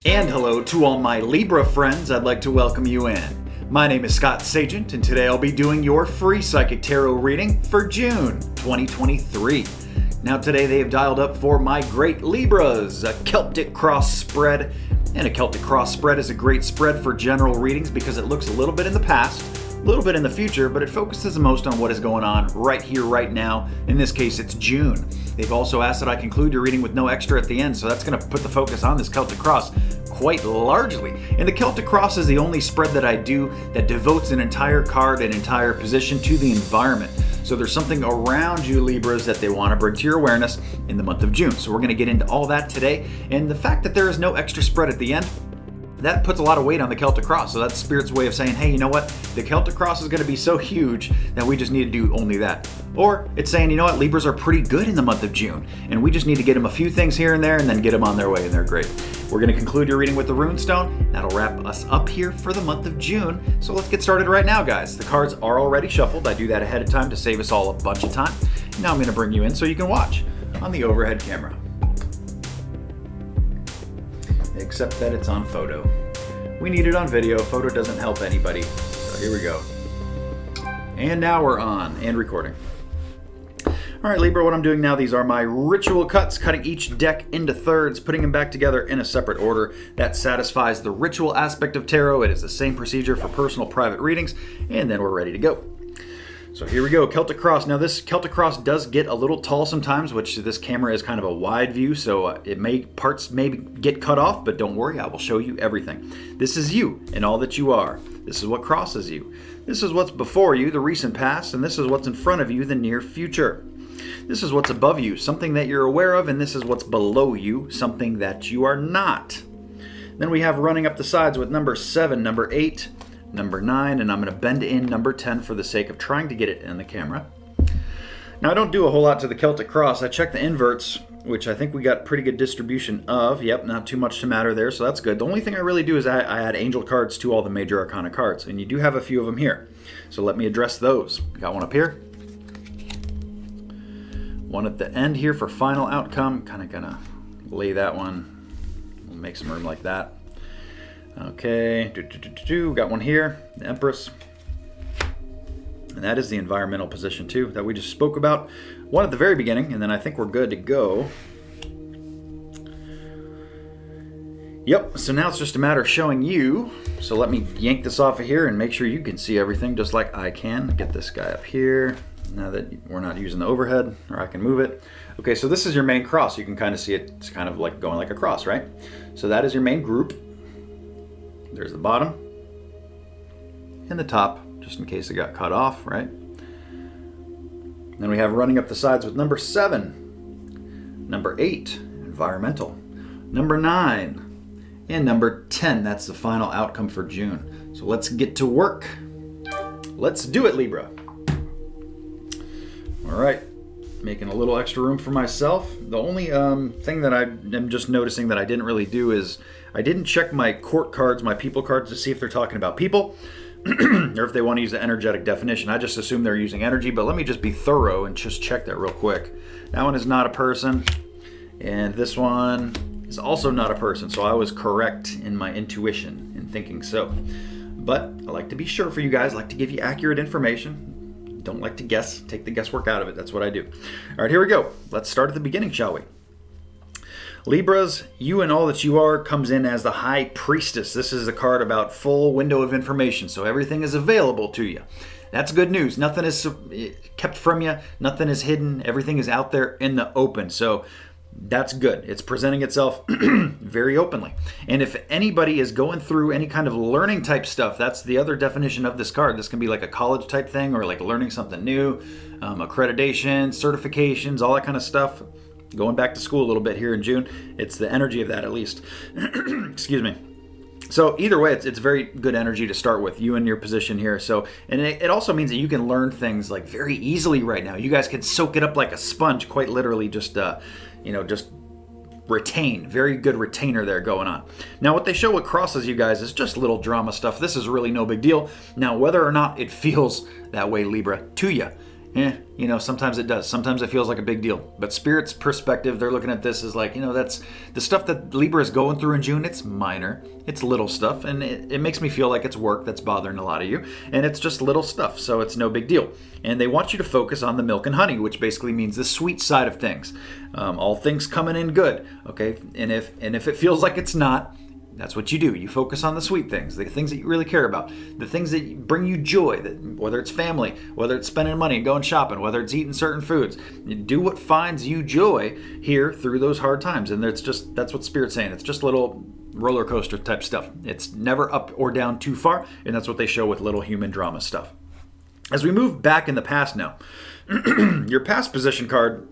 And hello to all my Libra friends, I'd like to welcome you in. My name is Scott Sagent, and today I'll be doing your free Psychic Tarot reading for June 2023. Now today they have dialed up for my great Libras, a Celtic cross spread. And a Celtic cross spread is a great spread for general readings because it looks a little bit in the past, a little bit in the future, but it focuses the most on what is going on right here, right now. In this case, it's June. They've also asked that I conclude your reading with no extra at the end, so that's going to put the focus on this Celtic cross quite largely. And the Celtic cross is the only spread that I do that devotes an entire card, an entire position to the environment. So there's something around you, Libras, that they want to bring to your awareness in the month of June. So we're going to get into all that today. And the fact that there is no extra spread at the end, that puts a lot of weight on the Celtic cross. So that's Spirit's way of saying, hey, you know what? The Celtic cross is going to be so huge that we just need to do only that. Or it's saying, you know what? Libras are pretty good in the month of June, and we just need to get them a few things here and there and then get them on their way, and they're great. We're going to conclude your reading with the runestone. That'll wrap us up here for the month of June. So let's get started right now, guys. The cards are already shuffled. I do that ahead of time to save us all a bunch of time. Now I'm going to bring you in so you can watch on the overhead camera. Except that it's on photo. We need it on video. Photo doesn't help anybody. So here we go. And now we're on and recording. All right, Libra, what I'm doing now, these are my ritual cuts, cutting each deck into thirds, putting them back together in a separate order. That satisfies the ritual aspect of tarot. It is the same procedure for personal private readings, and then we're ready to go. So here we go, Celtic cross. Now this Celtic cross does get a little tall sometimes, which this camera is kind of a wide view, so parts may get cut off, but don't worry, I will show you everything. This is you and all that you are. This is what crosses you. This is what's before you, the recent past, and this is what's in front of you, the near future. This is what's above you, something that you're aware of, and this is what's below you, something that you are not. Then we have running up the sides with number 7, number 8, number 9, and I'm going to bend in number 10 for the sake of trying to get it in the camera. Now I don't do a whole lot to the Celtic cross. I checked the inverts, which I think we got pretty good distribution of. Yep, not too much to matter there, so that's good. The only thing I really do is I add angel cards to all the major arcana cards, and you do have a few of them here. So let me address those. Got one up here. One at the end here for final outcome. Kind of gonna lay that one. We'll make some room like that. Okay, got one here, the Empress. And that is the environmental position too that we just spoke about. One at the very beginning, and then I think we're good to go. Yep, so now it's just a matter of showing you. So let me yank this off of here and make sure you can see everything just like I can. Get this guy up here. Now that we're not using the overhead, or I can move it. Okay, so this is your main cross. You can kind of see it. It's kind of like going like a cross, right? So that is your main group. There's the bottom and the top, just in case it got cut off, right? Then we have running up the sides with number 7, number 8, environmental, number 9, and number 10. That's the final outcome for June. So let's get to work. Let's do it, Libra. All right, making a little extra room for myself. The only thing that I'm just noticing that I didn't really do is I didn't check my court cards, my people cards, to see if they're talking about people or if they want to use the energetic definition. I just assume they're using energy, but let me just be thorough and just check that real quick. That one is not a person, and this one is also not a person, so I was correct in my intuition in thinking so. But I like to be sure for you guys, I like to give you accurate information. Don't like to guess, take the guesswork out of it. That's what I do. All right, here we go. Let's start at the beginning, shall we? Libras, you and all that you are comes in as the High Priestess. This is a card about full window of information, so everything is available to you. That's good news. Nothing is kept from you. Nothing is hidden. Everything is out there in the open. So that's good. It's presenting itself very openly. And if anybody is going through any kind of learning type stuff, that's the other definition of this card. This can be like a college type thing or like learning something new, accreditation, certifications, all that kind of stuff. Going back to school a little bit here in June. It's the energy of that at least. Excuse me. So either way, it's very good energy to start with, you and your position here. So, and it also means that you can learn things like very easily right now. You guys can soak it up like a sponge, quite literally, just retain. Very good retainer there going on. Now what they show what crosses you guys is just little drama stuff. This is really no big deal. Now whether or not it feels that way, Libra, to you, Sometimes it does. Sometimes it feels like a big deal. But Spirit's perspective, they're looking at this as like, that's the stuff that Libra is going through in June. It's minor. It's little stuff. And it makes me feel like it's work that's bothering a lot of you. And it's just little stuff. So it's no big deal. And they want you to focus on the milk and honey, which basically means the sweet side of things. All things coming in good. Okay. And if it feels like it's not, that's what you do. You focus on the sweet things, the things that you really care about, the things that bring you joy, whether it's family, whether it's spending money and going shopping, whether it's eating certain foods. You do what finds you joy here through those hard times. And that's what Spirit's saying. It's just little roller coaster type stuff. It's never up or down too far. And that's what they show with little human drama stuff. As we move back in the past now, your past position card,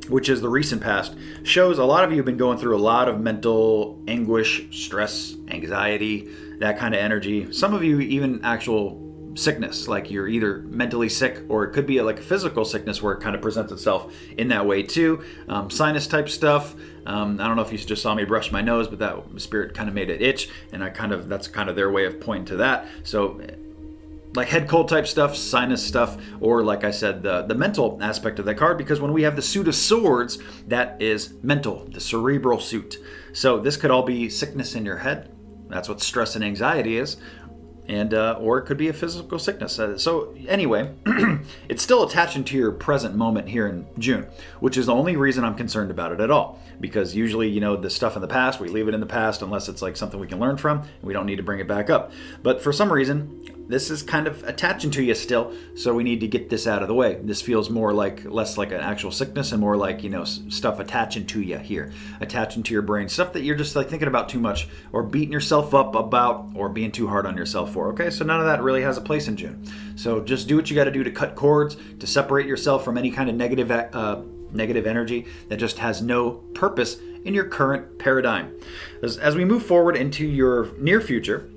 which is the recent past, shows a lot of you have been going through a lot of mental anguish, stress, anxiety, that kind of energy. Some of you even actual sickness, like you're either mentally sick or it could be like a physical sickness where it kind of presents itself in that way too. Sinus type stuff. I don't know if you just saw me brush my nose, but that Spirit kind of made it itch, and that's kind of their way of pointing to that. So like head cold type stuff, sinus stuff, or like I said, the mental aspect of that card, because when we have the suit of swords, that is mental, the cerebral suit. So this could all be sickness in your head. That's what stress and anxiety is. And or it could be a physical sickness. So anyway, it's still attaching to your present moment here in June, which is the only reason I'm concerned about it at all. Because usually, the stuff in the past, we leave it in the past unless it's like something we can learn from. And we don't need to bring it back up. But for some reason, this is kind of attaching to you still, so we need to get this out of the way. This feels less like an actual sickness and more like, stuff attaching to you here, attaching to your brain, stuff that you're just like thinking about too much or beating yourself up about or being too hard on yourself for. Okay, so none of that really has a place in June. So just do what you got to do to cut cords, to separate yourself from any kind of negative energy that just has no purpose in your current paradigm. As we move forward into your near future,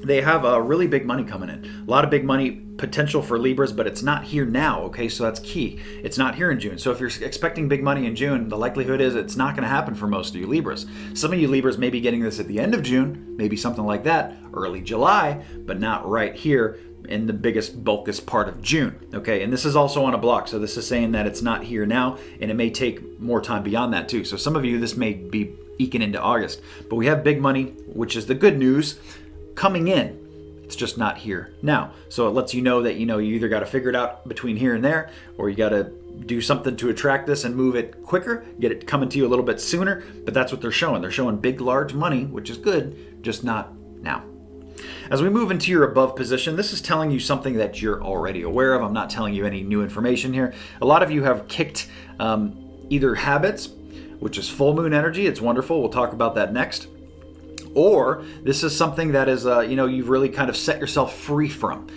they have really big money coming in. A lot of big money potential for Libras, but it's not here now, okay? So that's key. It's not here in June. So if you're expecting big money in June, the likelihood is it's not going to happen for most of you Libras. Some of you Libras may be getting this at the end of June, maybe something like that, early July, but not right here in the bulkiest part of June, okay? And this is also on a block, so this is saying that it's not here now, and it may take more time beyond that too. So some of you, this may be eking into August, but we have big money, which is the good news, coming in. It's just not here now. So it lets you know that you either got to figure it out between here and there, or you got to do something to attract this and move it quicker, get it coming to you a little bit sooner. But that's what they're showing. They're showing big, large money, which is good, just not now. As we move into your above position, this is telling you something that you're already aware of. I'm not telling you any new information here. A lot of you have kicked either habits, which is full moon energy. It's wonderful. We'll talk about that next. Or this is something that is, you've really kind of set yourself free from.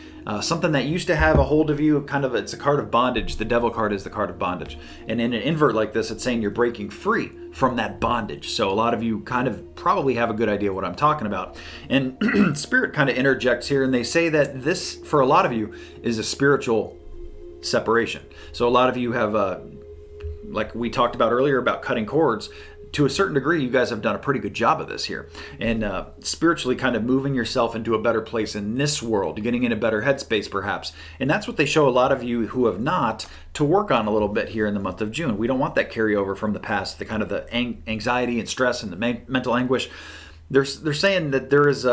Something that used to have a hold of you, it's a card of bondage. The devil card is the card of bondage. And in an invert like this, it's saying you're breaking free from that bondage. So a lot of you kind of probably have a good idea what I'm talking about. And Spirit kind of interjects here, and they say that this, for a lot of you, is a spiritual separation. So a lot of you have, like we talked about earlier about cutting cords, to a certain degree, you guys have done a pretty good job of this here. And spiritually kind of moving yourself into a better place in this world, getting in a better headspace perhaps. And that's what they show a lot of you who have not to work on a little bit here in the month of June. We don't want that carryover from the past, the kind of the anxiety and stress and the mental anguish. They're saying that there's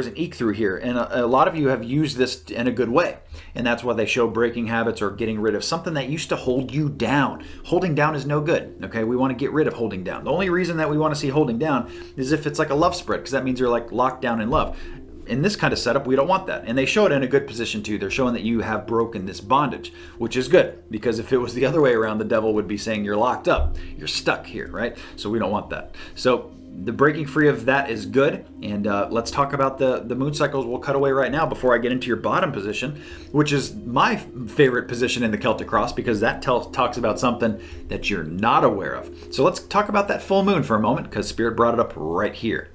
an eke through here, and a lot of you have used this in a good way, and that's why they show breaking habits or getting rid of something that used to hold you down. Holding down is no good, okay? We want to get rid of holding down. The only reason that we want to see holding down is if it's like a love spread, because that means you're like locked down in love. In this kind of setup, we don't want that. And they show it in a good position too. They're showing that you have broken this bondage, which is good, because if it was the other way around, the devil would be saying you're locked up, you're stuck here, right? So we don't want that. So the breaking free of that is good. And let's talk about the moon cycles. We'll cut away right now before I get into your bottom position, which is my favorite position in the Celtic cross, because that talks about something that you're not aware of. So let's talk about that full moon for a moment, because Spirit brought it up right here.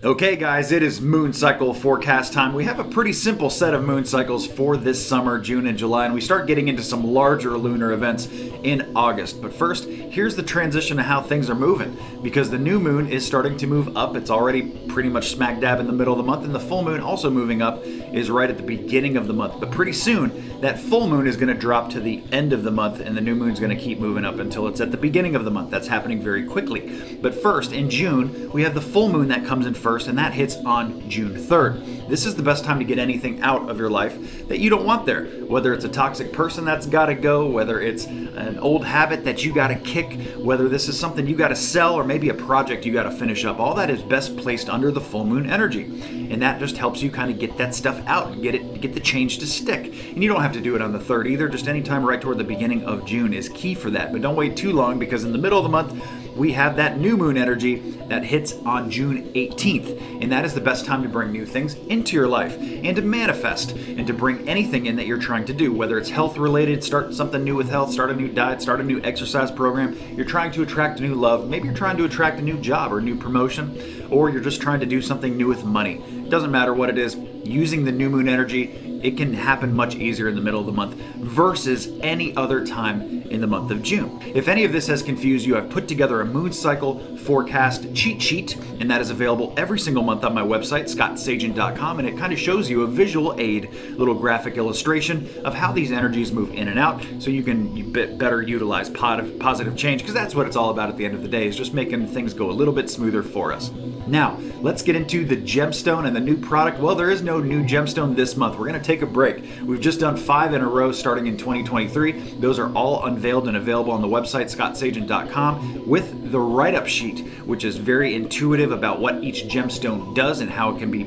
Okay guys, it is moon cycle forecast time. We have a pretty simple set of moon cycles for this summer, June and July, and we start getting into some larger lunar events in August. But first, here's the transition to how things are moving, because the new moon is starting to move up. It's already pretty much smack dab in the middle of the month, and the full moon also moving up is right at the beginning of the month. But pretty soon, that full moon is going to drop to the end of the month, and the new moon is going to keep moving up until it's at the beginning of the month. That's happening very quickly. But first, in June, we have the full moon that comes in first, and that hits on June 3rd. This is the best time to get anything out of your life that you don't want there. Whether it's a toxic person that's got to go, whether it's an old habit that you got to kick, whether this is something you got to sell, or maybe a project you got to finish up, all that is best placed under the full moon energy. And that just helps you kind of get that stuff out and get the change to stick. And you don't have to do it on the 3rd either. Just any time right toward the beginning of June is key for that. But don't wait too long, because in the middle of the month, we have that new moon energy that hits on June 18th. And that is the best time to bring new things into your life and to manifest and to bring anything in that you're trying to do, whether it's health related, start something new with health, start a new diet, start a new exercise program. You're trying to attract new love. Maybe you're trying to attract a new job or new promotion, or you're just trying to do something new with money. It doesn't matter what it is. Using the new moon energy, it can happen much easier in the middle of the month versus any other time in the month of June. If any of this has confused you, I've put together a moon cycle forecast cheat sheet, and that is available every single month on my website, scottsagent.com, and it kind of shows you a visual aid, little graphic illustration of how these energies move in and out, so you can better utilize positive change, because that's what it's all about at the end of the day, is just making things go a little bit smoother for us. Now, let's get into the gemstone and the new product. Well, there is no new gemstone this month. We're going to take a break. We've just done 5 in a row starting in 2023. Those are all unveiled and available on the website, scottsagent.com, with the write-up sheet, which is very intuitive about what each gemstone does and how it can be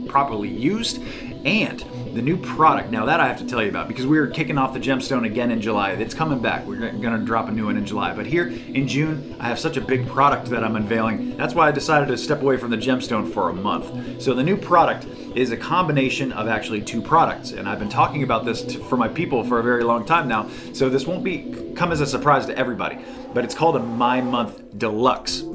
properly used, and the new product. Now that I have to tell you about, because we are kicking off the gemstone again in July. It's coming back. We're going to drop a new one in July. But here in June, I have such a big product that I'm unveiling. That's why I decided to step away from the gemstone for a month. So the new product is a combination of actually 2 products. And I've been talking about this for my people for a very long time now. So this won't come as a surprise to everybody. But it's called a My Month Deluxe.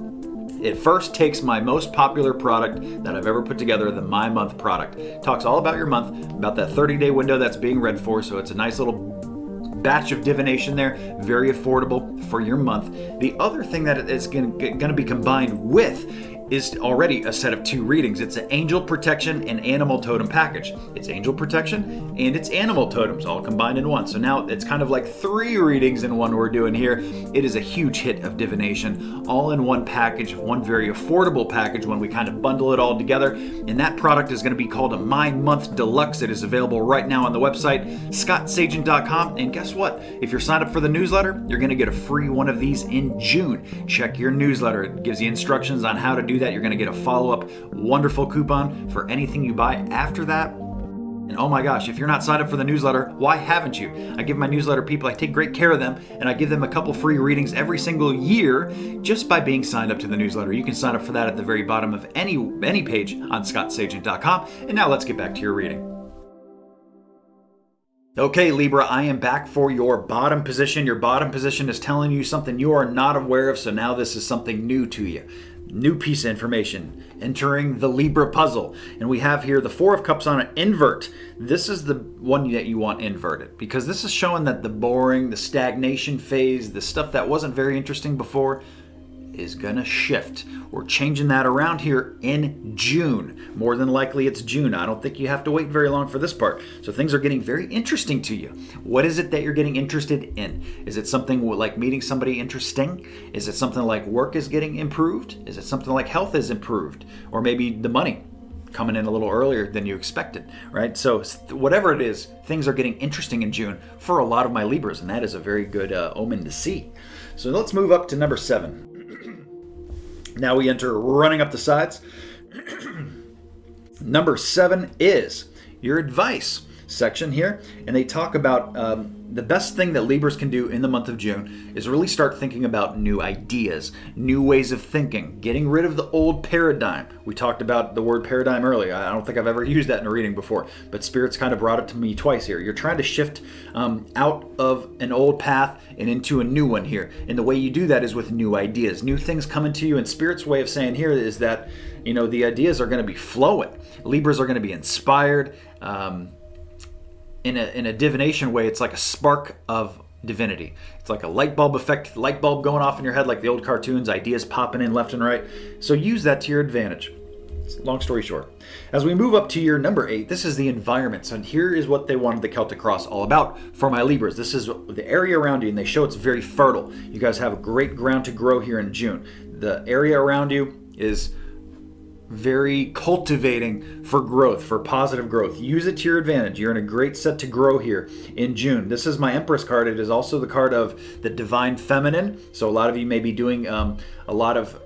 It first takes my most popular product that I've ever put together, the My Month product. It talks all about your month, about that 30-day window that's being read for, so it's a nice little batch of divination there, very affordable for your month. The other thing that it's going to be combined with is already a set of 2 readings. It's an angel protection and animal totem package. It's angel protection and it's animal totems all combined in one. So now it's kind of like 3 readings in one we're doing here. It is a huge hit of divination, all in one package, one very affordable package when we kind of bundle it all together. And that product is going to be called a My Month Deluxe. It is available right now on the website, scottsagent.com. And guess what? If you're signed up for the newsletter, you're going to get a free one of these in June. Check your newsletter. It gives you instructions on how to do that. You're going to get a follow-up wonderful coupon for anything you buy after that. And oh my gosh, if you're not signed up for the newsletter, why haven't you? I give my newsletter people, I take great care of them, and I give them a couple free readings every single year just by being signed up to the newsletter. You can sign up for that at the very bottom of any page on scottsagent.com. And now let's get back to your reading. Okay, Libra, I am back for your bottom position. Your bottom position is telling you something you are not aware of, so now this is something new to you. New piece of information entering the Libra puzzle. And we have here the 4 of Cups on an invert. This is the one that you want inverted, because this is showing that the boring, the stagnation phase, the stuff that wasn't very interesting before is gonna shift. We're changing that around here in June. More than likely it's June. I don't think you have to wait very long for this part. So things are getting very interesting to you. What is it that you're getting interested in? Is it something like meeting somebody interesting? Is it something like work is getting improved? Is it something like health is improved? Or maybe the money coming in a little earlier than you expected, right? So whatever it is, things are getting interesting in June for a lot of my Libras, and that is a very good omen to see. So let's move up to number 7. Now we enter running up the sides. Number 7 is your advice section here, and they talk about the best thing that Libras can do in the month of June is really start thinking about new ideas, new ways of thinking, getting rid of the old paradigm. We talked about the word paradigm earlier. I don't think I've ever used that in a reading before, but Spirit's kind of brought it to me twice here. You're trying to shift out of an old path and into a new one here. And the way you do that is with new ideas, new things coming to you. And Spirit's way of saying here is that the ideas are going to be flowing. Libras are going to be inspired. In a divination way, it's like a spark of divinity. It's like a light bulb effect, light bulb going off in your head like the old cartoons, ideas popping in left and right. So use that to your advantage. Long story short, as we move up to year number 8, this is the environment. So here is what they wanted the Celtic cross all about for my Libras. This is the area around you, and they show it's very fertile. You guys have a great ground to grow here in June. The area around you is very cultivating for growth, for positive growth. Use it to your advantage. You're in a great set to grow here in June. This is my Empress card. It is also the card of the divine feminine. So a lot of you may be doing a lot of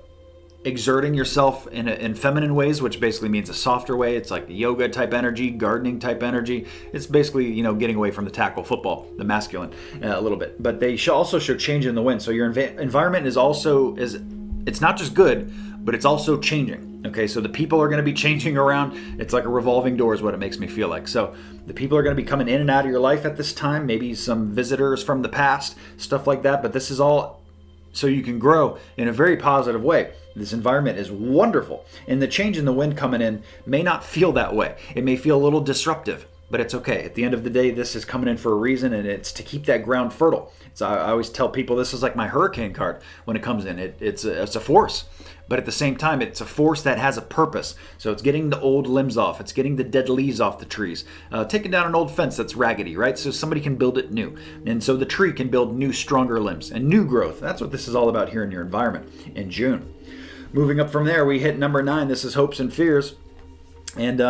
exerting yourself in feminine ways, which basically means a softer way. It's like yoga type energy, gardening type energy. It's basically, getting away from the tackle football, the masculine, a little bit. But they also show change in the wind. So your environment is it's not just good, but it's also changing. Okay, so the people are going to be changing around. It's like a revolving door is what it makes me feel like. So the people are going to be coming in and out of your life at this time, maybe some visitors from the past, stuff like that. But this is all so you can grow in a very positive way. This environment is wonderful. And the change in the wind coming in may not feel that way. It may feel a little disruptive, but it's okay. At the end of the day, this is coming in for a reason, and it's to keep that ground fertile. So I always tell people this is like my hurricane card when it comes in. It's a force, but at the same time, it's a force that has a purpose. So it's getting the old limbs off. It's getting the dead leaves off the trees. Taking down an old fence that's raggedy, right? So somebody can build it new. And so the tree can build new, stronger limbs and new growth. That's what this is all about here in your environment in June. Moving up from there, we hit number 9. This is hopes and fears. And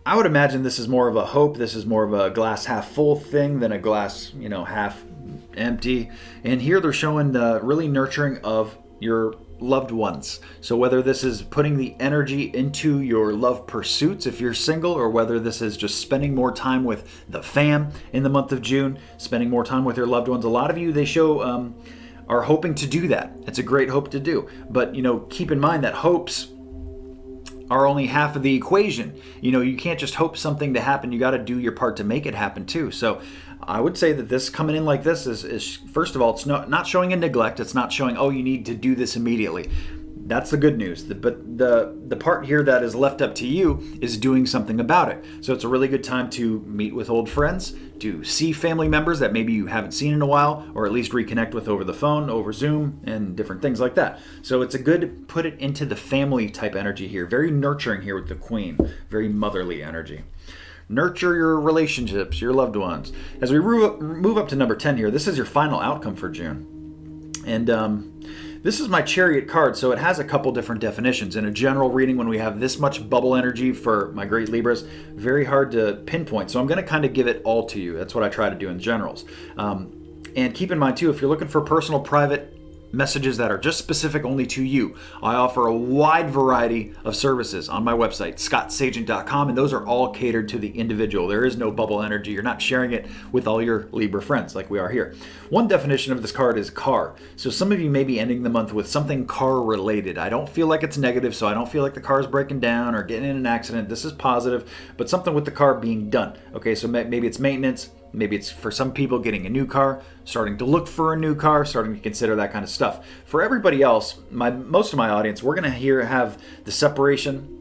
I would imagine this is more of a hope. This is more of a glass half full thing than a glass, half empty. And here they're showing the really nurturing of your loved ones. So whether this is putting the energy into your love pursuits if you're single, or whether this is just spending more time with the fam in the month of June, spending more time with your loved ones. A lot of you, they show are hoping to do that. It's a great hope to do. But, keep in mind that hopes are only half of the equation. You can't just hope something to happen. You got to do your part to make it happen too. So I would say that this coming in like this is first of all, it's not showing a neglect. It's not showing, you need to do this immediately. That's the good news. But the part here that is left up to you is doing something about it. So it's a really good time to meet with old friends, to see family members that maybe you haven't seen in a while, or at least reconnect with over the phone, over Zoom, and different things like that. So it's a good put it into the family type energy here. Very nurturing here with the Queen. Very motherly energy. Nurture your relationships, your loved ones. As we move up to number 10 here, this is your final outcome for June. And this is my Chariot card, so it has a couple different definitions. In a general reading, when we have this much bubble energy for my great Libras, very hard to pinpoint. So I'm going to kind of give it all to you. That's what I try to do in generals. And keep in mind, too, if you're looking for personal, private messages that are just specific only to you, I offer a wide variety of services on my website, scottsagent.com, and those are all catered to the individual. There is no bubble energy. You're not sharing it with all your Libra friends like we are here. One definition of this card is car. So some of you may be ending the month with something car related. I don't feel like it's negative, so I don't feel like the car is breaking down or getting in an accident. This is positive, but something with the car being done. Okay, so maybe it's maintenance. Maybe it's for some people getting a new car, starting to look for a new car, starting to consider that kind of stuff. For everybody else, most of my audience, we're going to have the separation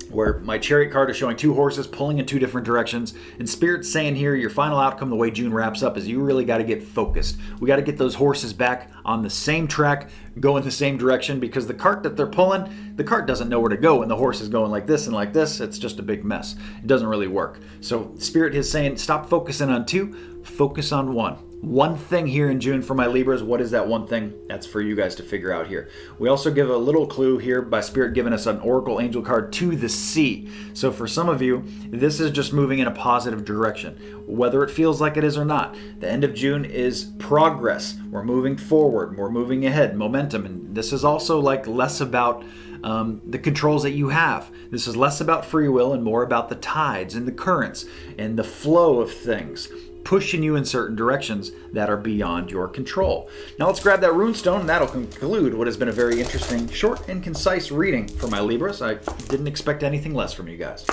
where my Chariot card is showing 2 horses pulling in 2 different directions. And Spirit's saying here, your final outcome, the way June wraps up, is you really got to get focused. We got to get those horses back on the same track, go in the same direction, because the cart that they're pulling, the cart doesn't know where to go when the horse is going like this and like this. It's just a big mess. It doesn't really work. So Spirit is saying, stop focusing on 2, focus on 1. One thing here in June for my Libras. What is that one thing? That's for you guys to figure out here. We also give a little clue here by Spirit giving us an Oracle Angel card, to the sea. So for some of you, this is just moving in a positive direction, whether it feels like it is or not. The end of June is progress. We're moving forward. We're moving ahead, momentum. And this is also like less about the controls that you have. This is less about free will and more about the tides and the currents and the flow of things, pushing you in certain directions that are beyond your control. Now let's grab that runestone, and that'll conclude what has been a very interesting, short and concise reading for my Libras. I didn't expect anything less from you guys.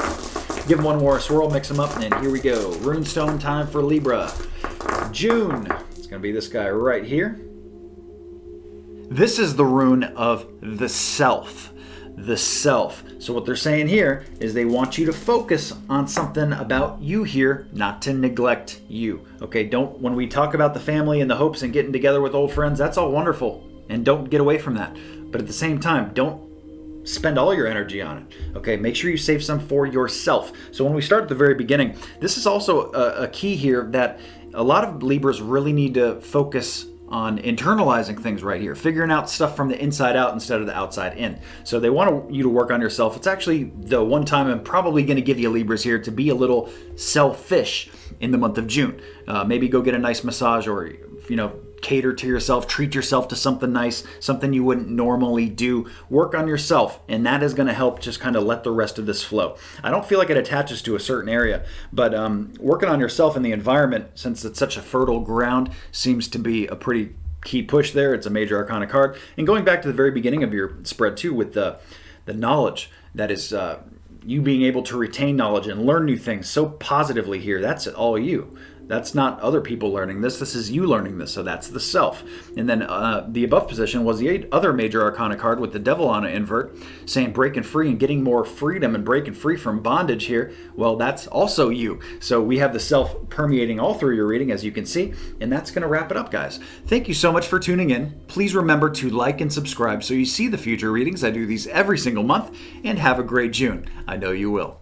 Give them one more swirl, mix them up, and here we go. Runestone time for Libra. June. It's going to be this guy right here. This is the rune of the self. The self. So what they're saying here is they want you to focus on something about you here, not to neglect you. Okay, when we talk about the family and the hopes and getting together with old friends, that's all wonderful. And don't get away from that. But at the same time, don't spend all your energy on it. Okay, make sure you save some for yourself. So when we start at the very beginning, this is also a key here that a lot of Libras really need to focus on internalizing things right here, figuring out stuff from the inside out instead of the outside in. So they want you to work on yourself. It's actually the one time I'm probably going to give you Libras here to be a little selfish in the month of June. Maybe go get a nice massage, or cater to yourself, treat yourself to something nice, something you wouldn't normally do. Work on yourself, and that is going to help just kind of let the rest of this flow. I don't feel like it attaches to a certain area, but working on yourself in the environment, since it's such a fertile ground, seems to be a pretty key push there. It's a major arcana card. And going back to the very beginning of your spread too, with the knowledge that is you being able to retain knowledge and learn new things so positively here, that's all you. That's not other people learning this. This is you learning this. So that's the self. And then the above position was the other major arcana card with the devil on it invert, saying breaking free and getting more freedom and breaking free from bondage here. Well, that's also you. So we have the self permeating all through your reading, as you can see. And that's going to wrap it up, guys. Thank you so much for tuning in. Please remember to like and subscribe so you see the future readings. I do these every single month. And have a great June. I know you will.